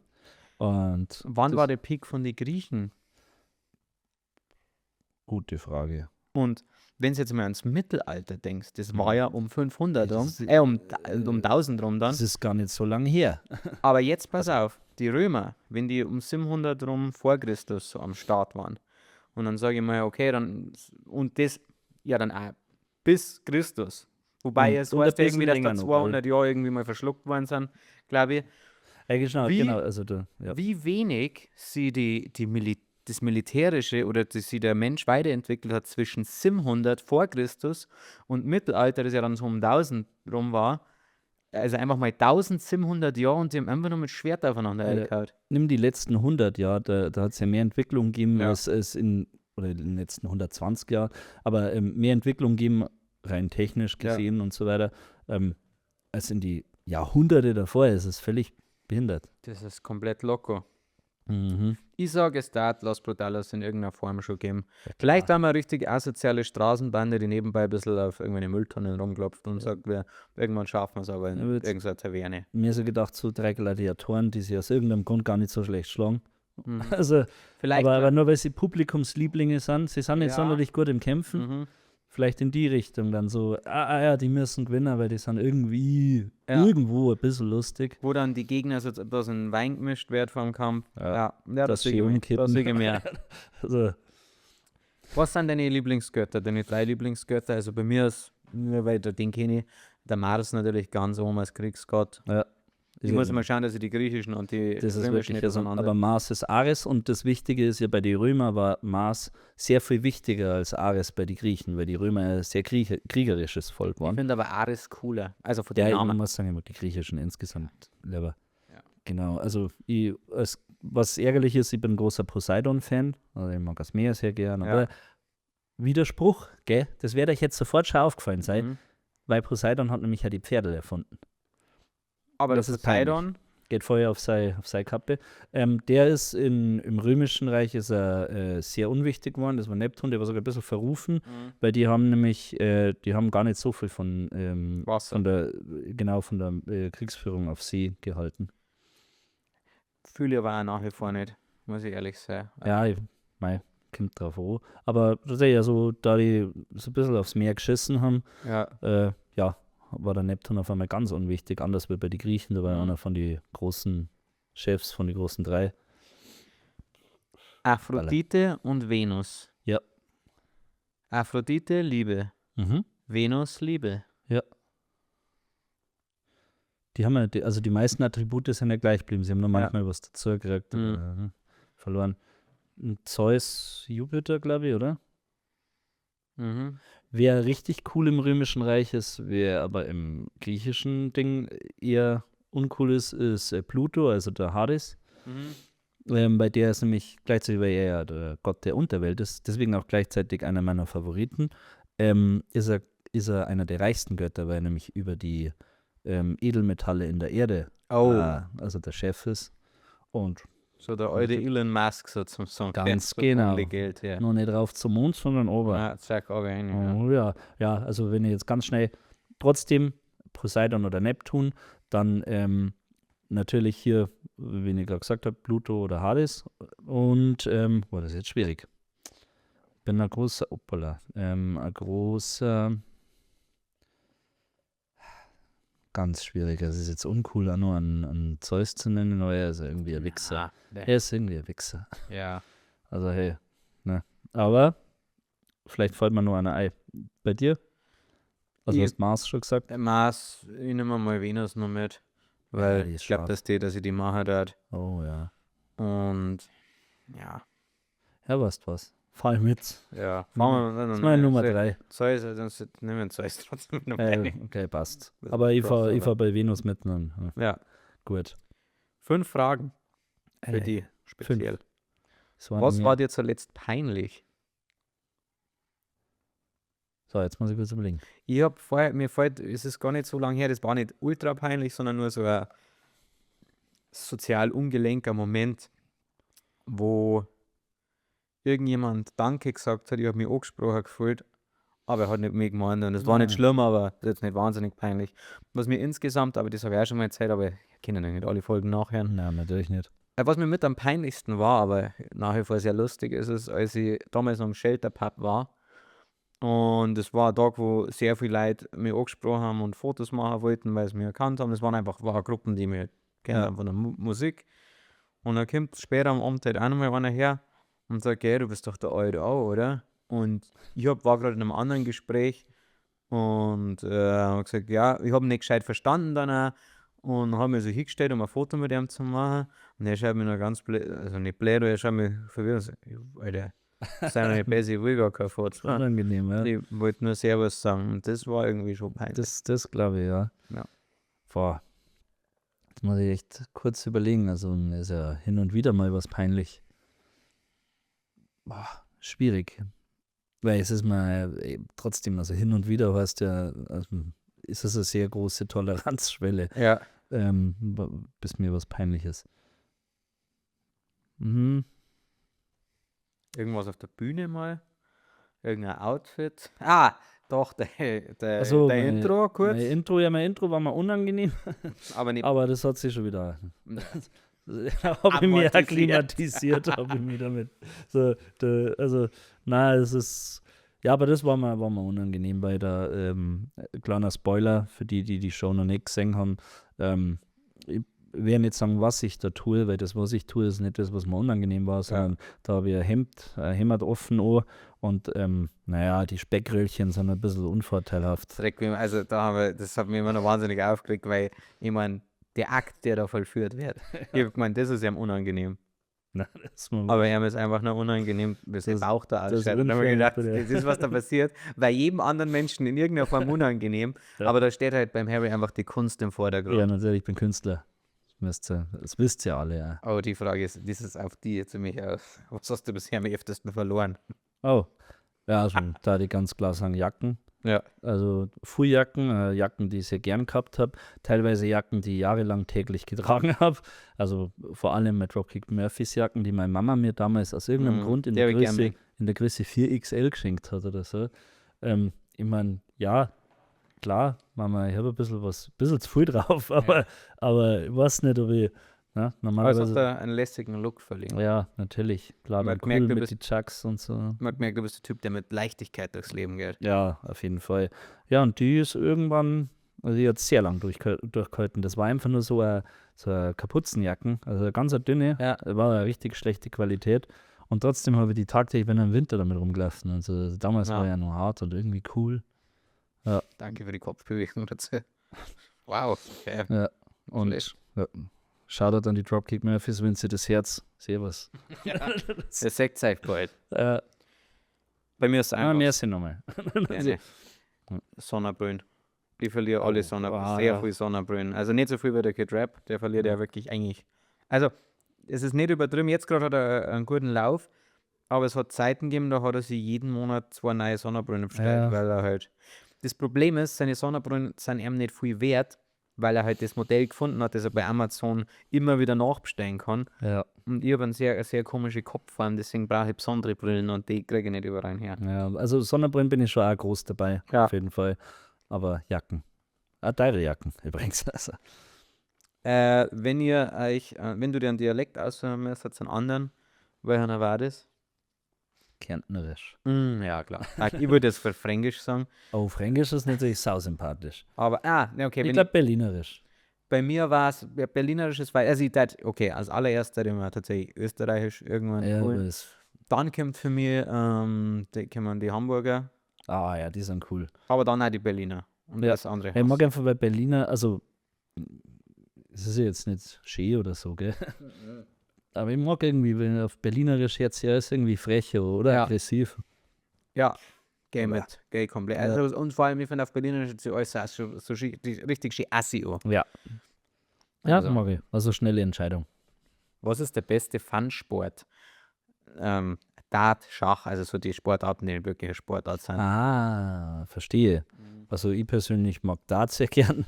Und Wann das- war der Peak von den Griechen? gute Frage. Und wenn du jetzt mal ans Mittelalter denkst, das war ja um 500 Ja, rum, das ist- um 1000 rum dann. Das ist gar nicht so lange her. Aber jetzt pass auf, die Römer, wenn die um 700 rum vor Christus so am Start waren Und dann sage ich mal, okay, dann, und das, ja, dann auch bis Christus. Wobei Und es ein heißt bisschen irgendwie, dass da länger noch, 200 Jahre irgendwie mal verschluckt worden sind, glaube ich. Genau, Wie, genau, also ja. wie wenig sie das Militärische oder sie der Mensch weiterentwickelt hat zwischen 700 vor Christus und Mittelalter, das ja dann so um 1000 rum war. Also einfach mal 1700 Jahre und die haben einfach nur mit Schwert aufeinander Alter, eingehauen. nimm die letzten 100 Jahre, da hat es ja mehr Entwicklung gegeben Ja. als oder in den letzten 120 Jahren, aber mehr Entwicklung gegeben, rein technisch Ja. gesehen und so weiter, als in die Jahrhunderte davor. Es ist völlig behindert. Das ist komplett locker. Mhm. Ich sage, es darf Los Brutalos in irgendeiner Form schon geben. Vielleicht haben wir eine richtig asoziale Straßenbande, die nebenbei ein bisschen auf irgendwelche Mülltonnen rumklopft und sagt, irgendwann schaffen wir es aber in Ja, wird's- irgendeiner Taverne. Mir so gedacht, so 3 Gladiatoren, die sich aus irgendeinem Grund gar nicht so schlecht schlagen. Mhm. Also, Vielleicht. aber nur weil sie Publikumslieblinge sind, sie sind nicht Ja. sonderlich gut im Kämpfen. Mhm. Vielleicht in die Richtung dann so, ja, die müssen gewinnen, weil die sind irgendwie Ja. irgendwo ein bisschen lustig. Wo dann die Gegner so etwas in Wein gemischt wird vor dem Kampf. Ja. Das Das sehe ich sie mir. umkippen. Das sehe ich mir. Also, Was sind deine Lieblingsgötter, deine 3 Lieblingsgötter? Also bei mir ist, weil den kenne ich, der Mars natürlich ganz oben als Kriegsgott. ja. Ich muss mal schauen, dass ich die griechischen und die Das ist römischen wirklich nicht also, auseinander. aber Mars ist Ares und das Wichtige ist ja, bei den Römern war Mars sehr viel wichtiger als Ares bei den Griechen, weil die Römer ein sehr kriegerisches Volk Ich waren. finde aber Ares cooler. Also von Ja, den ich Namen. muss sagen, ich mag die griechischen insgesamt lieber. Ja. Genau, also was ärgerlich ist, ich bin ein großer Poseidon-Fan, also ich mag das Meer sehr gern, Ja. aber Widerspruch, gell, das wird euch jetzt sofort schon aufgefallen sein, Mhm. weil Poseidon hat nämlich ja die Pferde erfunden. Aber Das das ist peinlich. Poseidon, Geht vorher auf seine Kappe. Der ist im Römischen Reich ist er sehr unwichtig geworden. Das war Neptun, der war sogar ein bisschen verrufen, weil die haben nämlich, die haben gar nicht so viel von Wasser. von der Kriegsführung auf See gehalten. Fühle ich aber auch nach wie vor nicht, muss ich ehrlich sein. Ja, kommt drauf an. Aber das ist ja so, da die so ein bisschen aufs Meer geschissen haben, Ja. war der Neptun auf einmal ganz unwichtig, anders wie bei den Griechen, da war Mhm. einer von den großen Chefs, von den großen 3. Aphrodite und Venus. Ja. Aphrodite, Liebe. Mhm. Venus, Liebe. Die haben ja, also die meisten Attribute sind ja gleich geblieben. Sie haben nur manchmal was dazu gekriegt, verloren. Und Zeus, Jupiter, glaube ich, oder? Mhm. Wer richtig cool im Römischen Reich ist, wer aber im griechischen Ding eher uncool ist Pluto, also der Hades. Bei der ist nämlich gleichzeitig, weil er ja der Gott der Unterwelt ist, deswegen auch gleichzeitig einer meiner Favoriten, ist er einer der reichsten Götter, weil er nämlich über die Edelmetalle in der Erde also der Chef ist. Und So der alte Elon Musk sozusagen. Ganz so genau. viel Geld her. noch nicht rauf zum Mond, sondern ober. Ja, zack, aber rein. Ja. Oh ja, ja, also wenn ich jetzt ganz schnell trotzdem Poseidon oder Neptun, dann natürlich hier, wie ich gerade gesagt habe, Pluto oder Hades und, das ist jetzt schwierig. Bin ein großer, ganz schwierig, es ist jetzt uncool, auch nur an Zeus zu nennen, aber er ist irgendwie ein Wichser. Er ist irgendwie ein Wichser. Ja. Also hey, ne. Aber vielleicht fällt mir nur einer ein. Bei dir? Also Ich- hast Mars schon gesagt? Der Mars, ich nehme mal Venus noch mit. Ja, Weil die ist ich glaube, scharf. dass ich die machen dort. Oh ja. Und ja. Ja, was. Fall mit. Ja. Das ist meine Nummer 3. Zeus, also nehmen wir Zeus trotzdem noch rein. Okay, passt. Das Aber ich Crossover. fahr bei Venus mit. Dann. Ja. Gut. 5 Fragen für Ey, die speziell. das waren Was mir- war dir zuletzt peinlich? So, jetzt muss ich kurz überlegen. Ich habe vorher, es ist gar nicht so lange her, das war nicht ultra peinlich, sondern nur so ein sozial ungelenker Moment, wo irgendjemand Danke gesagt hat, ich habe mich angesprochen gefühlt, aber er hat nicht mich gemeint und es war nicht Ah. schlimm, aber das ist jetzt nicht wahnsinnig peinlich. Was mir insgesamt, aber das habe ich auch schon mal erzählt, aber ich kann ja nicht alle Folgen nachhören. Nein, natürlich nicht. Was mir mit am peinlichsten war, aber nach wie vor sehr lustig ist es, als ich damals am Shelterpub war. Und es war ein Tag, wo sehr viele Leute mich angesprochen haben und Fotos machen wollten, weil sie mich erkannt haben. Das waren einfach Gruppen, die mich kennen Ja. von der Musik. Und dann kommt später am Abend halt auch nochmal einer her und sagt, ja, du bist doch der Alte auch, oder? Und ich war gerade in einem anderen Gespräch und habe gesagt, ja, ich habe ihn nicht gescheit verstanden dann auch und habe mir so hingestellt, um ein Foto mit ihm zu machen. Und er schaut mich noch ganz blöd, also nicht blöd, aber er schaut mich verwirrt und sagt, "Ja, Alter, sei noch nicht besser, ich will gar kein Foto." Unangenehm, ja. Ich wollte nur Servus sagen und das war irgendwie schon peinlich. Das glaube ich, ja. Ja. Boah. Jetzt muss ich echt kurz überlegen. Also, mir ist ja hin und wieder mal was peinlich. Boah, schwierig. Weil es ist mal trotzdem, also hin und wieder heißt ja, also ist es eine sehr große Toleranzschwelle, Ja. bis mir was peinlich ist. Mhm. Irgendwas auf der Bühne mal? Irgendein Outfit? Doch, der Also, Intro kurz. Mein Intro war mal unangenehm, Aber nicht. aber das hat sich schon wieder. Ja. Da habe ich mich Amortisiert. akklimatisiert, habe ich mich damit. So, also, nein, es ist. Ja, aber das war mal unangenehm bei der kleiner Spoiler für die Show noch nicht gesehen haben. Ich werde nicht sagen, was ich da tue, weil das, was ich tue, ist nicht das, was mir unangenehm war, sondern da habe ich ein Hemd offen an und naja, die Speckröllchen sind ein bisschen unvorteilhaft. Also das hat mich immer noch wahnsinnig aufgeregt, weil ich meine, der Akt, der da vollführt wird, ich habe gemeint, das ist ihm unangenehm. Nein, das war Aber ihm ist einfach nur unangenehm, wie sein Bauch da das ausschaut. Und dann habe ich gedacht, Unfair, das ist, was da passiert, bei jedem anderen Menschen in irgendeiner Form unangenehm. Ja. Aber da steht halt beim Harry einfach die Kunst im Vordergrund. Ja, natürlich, ich bin Künstler. Das wisst ihr alle, ja. Aber die Frage ist, das ist auf die jetzt mich aus. Was hast du bisher am öftesten verloren? Oh, ja, also da die ganz klar sagen Jacken. Ja. Also Fuhrjacken, Jacken, die ich sehr gern gehabt habe. Teilweise Jacken, die ich jahrelang täglich getragen habe. Also vor allem mit Dropkick Murphys Jacken, die meine Mama mir damals aus irgendeinem Grund in der Größe 4XL geschenkt hat oder so. Ich meine, ja, klar, Mama, ich habe ein bisschen zu viel drauf, aber ich weiß nicht, ob ich, Aber es normalerweise. hat da einen lässigen Look verliehen. Ja, natürlich. Klar, Man dann merkt, cool du mit bist- den Chucks und so. Man hat gemerkt, du bist der Typ, der mit Leichtigkeit durchs Leben geht. Ja, auf jeden Fall. Ja, und die ist irgendwann, also die hat sehr lang durchgehalten. Das war einfach nur so eine Kapuzenjacken, also eine ganz dünne, Ja. war eine richtig schlechte Qualität. Und trotzdem habe ich die tagtäglich, wenn im Winter damit rumgelaufen. Also damals Ja. war ja noch hart und irgendwie cool. Danke für die Kopfbewegung dazu. Wow. Okay. Ja, und Flash. Shoutout an die Dropkick Murphys, wenn sie das Herz, servus. Der Sekt zeigt bald. Äh, Bei mir ist es einfach merci nochmal. gerne. Sonnenbrillen. Ich verliere alle Sonnenbrillen. Sehr viel Sonnenbrillen. Also nicht so viel wie der Kid Rap. Der verliert ja wirklich eigentlich. Also, es ist nicht übertrieben. Jetzt gerade hat er einen guten Lauf. Aber es hat Zeiten gegeben, da hat er sich jeden Monat 2 neue Sonnenbrillen bestellt, Ja. weil er halt. Das Problem ist, seine Sonnenbrillen sind ihm nicht viel wert, weil er halt das Modell gefunden hat, das er bei Amazon immer wieder nachbestellen kann. Ja, Und ich habe eine sehr komische Kopfform, deswegen brauche ich besondere Brillen und die kriege ich nicht überall her. ja, also Sonnenbrillen bin ich schon auch groß dabei, Ja. auf jeden Fall. Aber Jacken. Teure Jacken übrigens. Also. Wenn du dir einen Dialekt aussuchen müsst, einen anderen, welcher war das? Kärntnerisch. Ja, klar. Ich würde jetzt für Fränkisch sagen. Oh, Fränkisch ist natürlich sausympathisch. Aber, okay, Ich glaube Berlinerisch. bei mir war es Berlinerisches, weil, also okay, als allererster immer tatsächlich Österreichisch irgendwann. Ja, cool. aber Dann kommt für mich die Hamburger, ja, die sind cool. aber dann auch die Berliner. Und Ja. das andere Ich mag hasse. einfach bei Berliner, also es ist ja jetzt nicht schön oder so, gell? Aber ich mag irgendwie, wenn auf Berlinerisch jetzt ja ist irgendwie frecher oder Ja. aggressiv. Ja, geh mit, geh komplett. Ja. Also, und vor allem, ich finde auf Berlinerisch sieht alles so richtig schön assi an. Ja. Ja, Also. mag ich. Also schnelle Entscheidung. Was ist der beste Fun-Sport? Dart, Schach, also so die Sportarten, die wirklich eine Sportart sind. Verstehe. Also ich persönlich mag Dart sehr gern.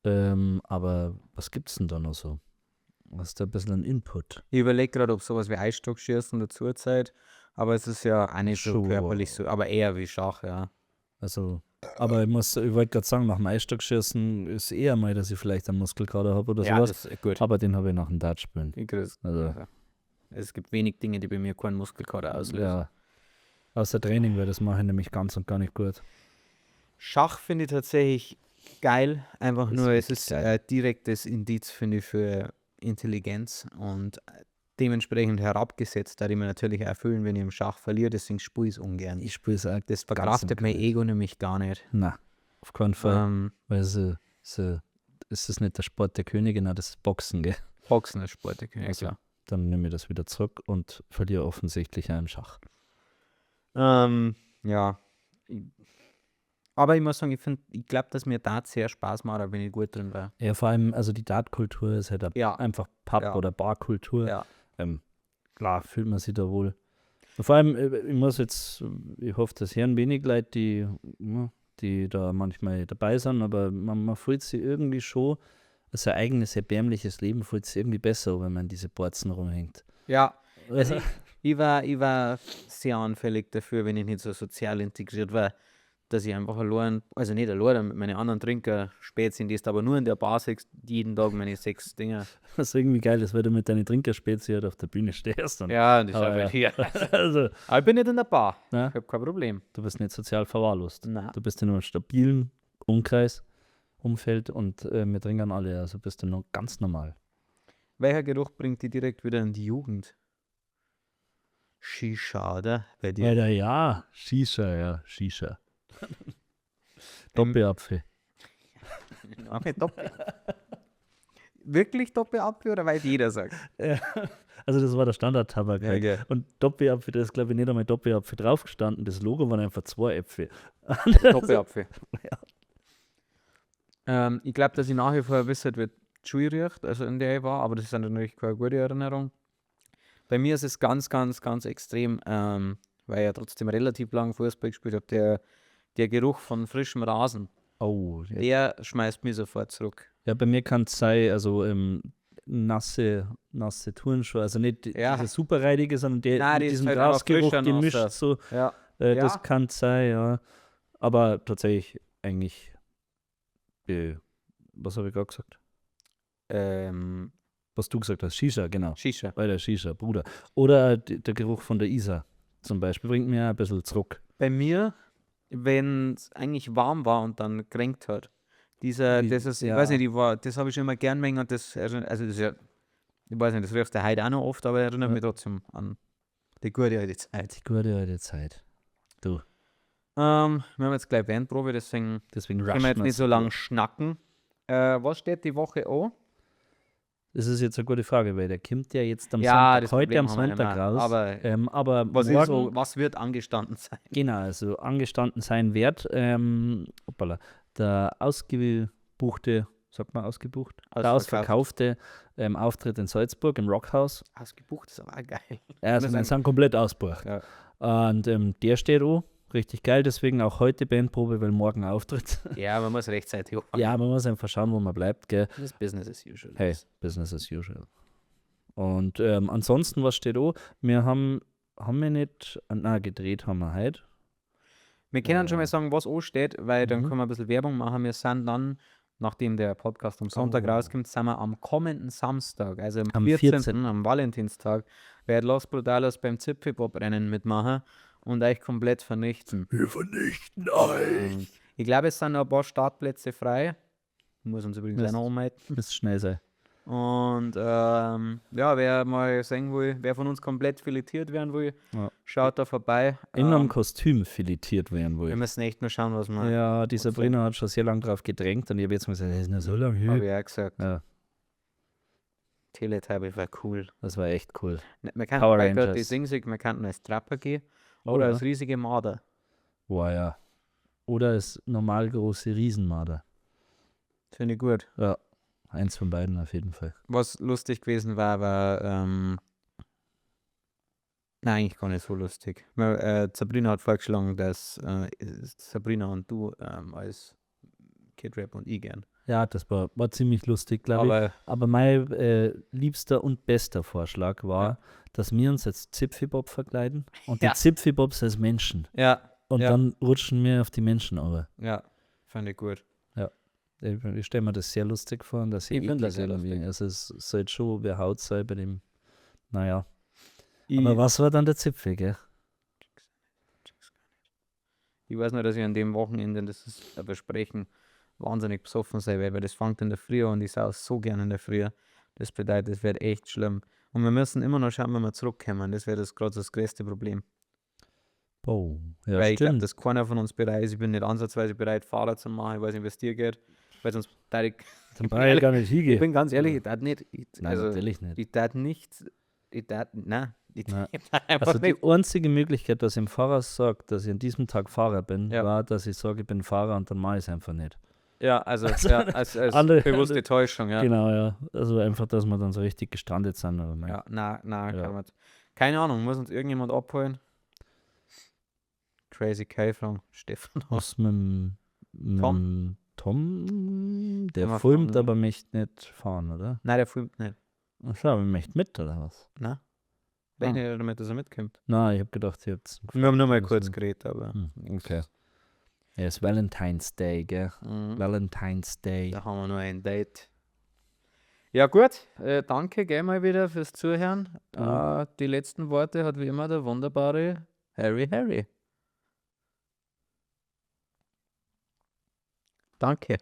Aber was gibt's denn da noch so? Was ist da ein bisschen ein Input? Ich überlege gerade, ob sowas wie Eisstockschießen dazu zählt, aber es ist ja auch nicht so Schon. körperlich so, aber eher wie Schach, ja. Also, aber ich wollte gerade sagen, nach dem Eisstockschießen ist eher mal, dass ich vielleicht einen Muskelkater habe oder Ja, sowas. das ist gut. Aber den habe ich nach dem Dartspielen. Also, Es gibt wenig Dinge, die bei mir keinen Muskelkater auslösen. ja. Außer Training, weil das mache ich nämlich ganz und gar nicht gut. Schach finde ich tatsächlich geil, einfach Das nur, ist es ist geil. ein direktes Indiz, finde ich, für Intelligenz und dementsprechend herabgesetzt, da die mir natürlich auch fühlen, wenn ich im Schach verliere, deswegen spiele ich es ungern. Ich spiele es auch Das ganz im verkraftet mein Gegenteil. Ego nämlich gar nicht. Nein, auf keinen Fall. Ähm, Weil ist das nicht der Sport der Könige, nein, das ist Boxen, gell? Boxen ist Sport, ja Also, klar. dann nehme ich das wieder zurück und verliere offensichtlich auch im Schach. Ja. Aber ich muss sagen, ich glaube, dass mir Dart sehr Spaß macht, wenn ich gut drin war. Ja, vor allem, also die Dartkultur ist halt Ja. einfach Pub- Ja. oder Barkultur. Ja. Klar, fühlt man sich da wohl. Und vor allem, ich hoffe, das hören wenig Leute, die da manchmal dabei sind, aber man fühlt sich irgendwie schon, sein eigenes erbärmliches Leben fühlt sich irgendwie besser, wenn man diese Borzen rumhängt. Ja. Also ich war sehr anfällig dafür, wenn ich nicht so sozial integriert war, dass ich einfach also nicht allein mit meinen anderen Trinker spät sind, die ist aber nur in der Bar sechs, jeden Tag meine 6 Dinger. Was irgendwie geil ist, weil du mit deinen Trinkerspezies halt auf der Bühne stehst. Und, Ja, und ich aber schaue ja. hier. Also, Aber ich bin nicht in der Bar. na, Ich habe kein Problem. du bist nicht sozial verwahrlost. Nein. Du bist in einem stabilen Umfeld und wir trinken alle, also bist du noch ganz normal. Welcher Geruch bringt die direkt wieder in die Jugend? Shisha, oder? Bei dir? Alter, ja, Shisha. Doppelapfel. Okay, Doppel. Wirklich Doppelapfel oder weil jeder sagt? Ja. Also das war der Standard-Tabak. Ja, halt. gell. Und Doppelapfel, da ist glaube ich nicht einmal Doppelapfel draufgestanden. Das Logo waren einfach 2 Äpfel. Doppelapfel. Ich glaube, dass ich nach wie vor wisse, wie Chewy riecht, also in der ich war, aber das ist natürlich keine gute Erinnerung. Bei mir ist es ganz, ganz, ganz extrem, weil ich ja trotzdem relativ lang Fußball gespielt habe, der Geruch von frischem Rasen, Oh, der schmeißt mich sofort zurück. ja, bei mir kann es sein, also nasse Turnschuhe, also nicht Ja. diese superreidige, sondern Nein, mit die ist diesem halt einfach Grasgeruch frischer, gemischt. nasser. So, Ja. das Ja. kann sein, ja. Aber tatsächlich eigentlich, was habe ich gerade gesagt? Was du gesagt hast, Shisha, genau. Shisha. Bei der Shisha, Bruder. Oder der Geruch von der Isar zum Beispiel bringt mir ein bisschen zurück. Bei mir, wenn es eigentlich warm war und dann gekränkt hat, das ist, ich Ja. weiß nicht, das habe ich schon immer gern mengen und das erinnert, also das ist ja, ich weiß nicht, das riechst du heute auch noch oft, aber erinnert Ja. mich trotzdem an die gute alte Zeit. Die gute alte Zeit. Wir haben jetzt gleich Bandprobe, deswegen Deswegen können wir rushen jetzt nicht wir's. so lang schnacken. Was steht die Woche an? Das ist jetzt eine gute Frage, weil der kommt ja jetzt am Ja, Sonntag, das heute Problem am haben wir Sonntag immer, raus. aber Aber was, morgen, was wird angestanden sein? genau, also angestanden sein wird, der ausgebuchte, sagt man ausgebucht? Der ausverkaufte Auftritt in Salzburg im Rockhaus. Ausgebucht ist aber auch geil. Also wir sind komplett ausgebucht. Ja. Und der steht an, richtig geil, deswegen auch heute Bandprobe, weil morgen Auftritt. Ja, man muss rechtzeitig anfangen. Ja, man muss einfach schauen, wo man bleibt, gell. Das ist Business as usual. Hey, Business as usual. Und ansonsten, was steht an? Wir haben wir nicht, gedreht haben wir heute. Wir können schon mal sagen, was ansteht, weil dann Mhm. können wir ein bisschen Werbung machen. Wir sind dann, nachdem der Podcast am Sonntag Oh. rauskommt, sind wir am kommenden Samstag, also am Am 14., 14.. am Valentinstag, wird Los Brutalos beim Zipfel-Pop-Rennen mitmachen und euch komplett vernichten. Wir vernichten euch. Und ich glaube, es sind noch ein paar Startplätze frei. Muss uns übrigens auch Mist. noch anmelden. Müsste schnell sein. Und ja, wer mal sehen will, wer von uns komplett filetiert werden will, Ja. schaut da vorbei. In einem Kostüm filetiert werden wir wohl. müssen echt nur schauen, was wir. Ja, die Sabrina hat schon sehr lange drauf gedrängt und ich habe jetzt mal gesagt, das ist noch so lange Habe her. ich auch gesagt. Ja, Teletubby war cool. das war echt cool. Man kann Power bei Dirty Rangers. Singsig, man kann als Trapper gehen oder Oder? als riesige Marder. Boah, ja. Oder als normal große Riesenmarder. Finde ich gut. Ja, eins von beiden auf jeden Fall. Was lustig gewesen war, nein, eigentlich gar nicht so lustig. Sabrina hat vorgeschlagen, dass Sabrina und du als Kidrap und ich gern. Ja, das war ziemlich lustig, glaube ich. Aber Aber mein liebster und bester Vorschlag war, Ja. dass wir uns als Zipfibop verkleiden und Ja. die Zipfibobs als Menschen. ja, Und Ja. dann rutschen wir auf die Menschen aber. ja, fand ich gut. Ich stelle mir das sehr lustig vor und das Ich find das eklig sehr irgendwie. lustig. Also es sollte schon wer Haut sein bei dem, naja. Ich, Aber was war dann der Zipfel, gell? ich weiß nur, dass ich an dem Wochenende, das ist ein Versprechen, wahnsinnig besoffen sein werde, weil das fängt in der Früh an und ich saß so gerne in der Früh. Das bedeutet, es wird echt schlimm. Und wir müssen immer noch schauen, wenn wir zurückkommen. Das wäre gerade das größte Problem. Oh, ja, Weil ich glaube, stimmt. dass keiner von uns bereit ist. Ich bin nicht ansatzweise bereit, Fahrrad zu machen. Ich weiß nicht, wie es dir geht. Weil sonst direkt. Dann brauche ich gar nicht Ich hingehen. bin ganz ehrlich, ich darf nicht. Nein, natürlich nicht. Ich darf nicht. Nein. Nein. Einfach Also die nicht. einzige Möglichkeit, dass ich dem Fahrer sage, dass ich an diesem Tag Fahrer bin, Ja. war, dass ich sage, ich bin Fahrer und dann mache ich es einfach nicht. Ja, also als andere- bewusste Täuschung, ja. Genau, ja. Also einfach, dass wir dann so richtig gestrandet sind. Oder nein. Ja, nein, Ja. kann man. Keine Ahnung, muss uns irgendjemand abholen? Crazy K fragen. Stefan. Was mit dem Tom, der wir filmt, fahren, aber möchte nicht fahren, oder? Nein, der filmt nicht. Achso, aber möchte mit, oder was? Nein. Rechne nicht damit, dass er mitkommt. Nein, ich habe gedacht, ihr habt Wir haben nur mal Das kurz ist- geredet, aber. Okay. Ja, es ist Valentine's Day, gell? Mhm. Valentine's Day. Da haben wir nur ein Date. Ja, gut. Danke, gell, mal wieder fürs Zuhören. Die letzten Worte hat wie immer der wunderbare Harry. Danke.